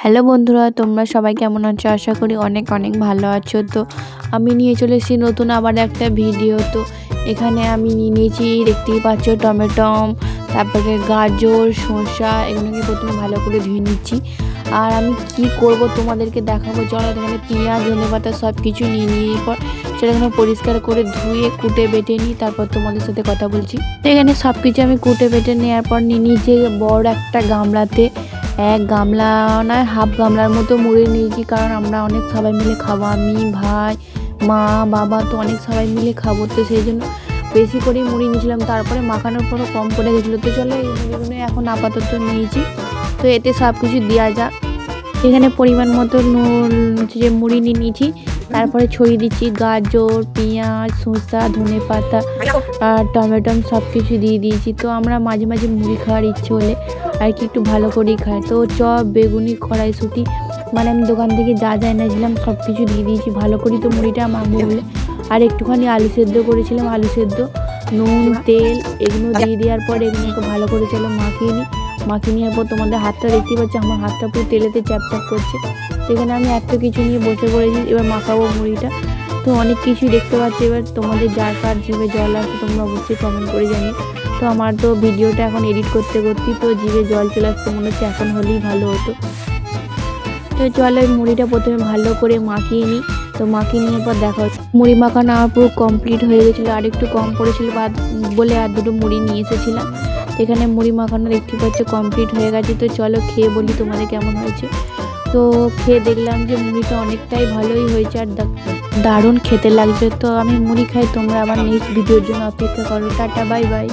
Hello বন্ধুরা, তোমরা সবাই কেমন আছো? আশা করি অনেক অনেক ভালো আছো। তো আমি নিয়ে চলে এসেছি নতুন আবার একটা ভিডিও। তো এখানে আমি নিয়ে নিয়েছি, দেখতেই পাচ্ছ, টমেটো, তারপরে গাজর, শসা, এগুলোকে প্রথমে ভালো করে ধুয়ে নিচ্ছি। আর আমি কি করব তোমাদেরকে দেখাবো। চলো, এখানে পেঁয়াজ, ধনেপাতা সব কিছু নিয়ে নিয়ে পর সেটাকে পরিষ্কার করে ধুয়ে কুটে বেটে নিই, তারপর তোমাদের সাথে কথা বলছি। তো এখানে সব কিছু আমি কুটে বেটে নেওয়ার পর নিয়ে নিয়েছি বড় একটা গামলাতে, এক গামলা নয় হাফ গামলার মতো মুড়ি নিয়েছি, কারণ আমরা অনেক সবাই মিলে খাবো, আমি, ভাই, মা, বাবা, তো অনেক সবাই মিলে খাবো, তো সেই জন্য বেশি করেই মুড়ি নিয়েছিলাম। তারপরে মাখানোর পরও কম পড়ে গেছিলো। তো চলো, এই মুড়িগুলো এখন আপাতত নিয়েছি। তো এতে সব কিছু দেওয়া যাক। এখানে পরিমাণ মতো নুন যে মুড়ি নিয়ে নিয়েছি, তারপরে ছড়িয়ে দিচ্ছি গাজর, পেঁয়াজ, শসা, ধনেপাতা আর টমেটো সব কিছু দিয়ে দিয়েছি। তো আমরা মাঝে মাঝে মুড়ি খাওয়ার ইচ্ছে হলে আর কি একটু ভালো করেই খাই। তো চপ, বেগুনি, কড়াইশুঁটি, মানে আমি দোকান থেকে যা যা এনেছিলাম সব কিছু দিয়ে দিয়েছি ভালো করি। তো মুড়িটা মাখবো বলে আর একটুখানি আলু সেদ্ধ করেছিলাম, আলু সেদ্ধ, নুন, তেল এগুলো দিয়ে দেওয়ার পর এগুলোকে ভালো করে চলো মাখিয়ে নিই। মাখিয়ে নেওয়ার পর তোমাদের হাতটা দেখতেই পাচ্ছি, আমার হাতটা পুরো তেলেতে চ্যাপচ্যাপ করছে। এখানে আমি এত কিছু নিয়ে বসে পড়েছি, এবার মাখাবো মুড়িটা। তো অনেক কিছুই দেখতে পাচ্ছি। এবার তোমাদের যার কার জিভে জল আসছে তোমরা অবশ্যই কমেন্ট করে জানিও। তো আমার তো ভিডিওটা এখন এডিট করতে করতেই তো জিভে জল চলে আসছে, মনে হচ্ছে এখন হলেই ভালো হতো। তো চলো, মুড়িটা প্রথমে ভালো করে মাখিয়ে নিই। তো মাখিয়ে নেওয়ার পর দেখা হচ্ছে মুড়ি মাখানো আমার পুরো কমপ্লিট হয়ে গেছিলো, আর একটু কম পড়েছিল বলে আর দুটো মুড়ি নিয়ে এসেছিলাম। এখানে মুড়ি মাখানো দেখতে পাচ্ছ কমপ্লিট হয়ে গেছে। তো চলো খেয়ে বলি তোমাদের কেমন হয়েছে। তো খেয়ে দেখলাম যে মুড়িটা অনেকটাই ভালোই হয়েছে আর দারুণ খেতে লাগছে। তো আমি মুড়ি খাই, তোমরা আবার নেক্সট ভিডিওর জন্য অপেক্ষা করো। Tata, bye bye.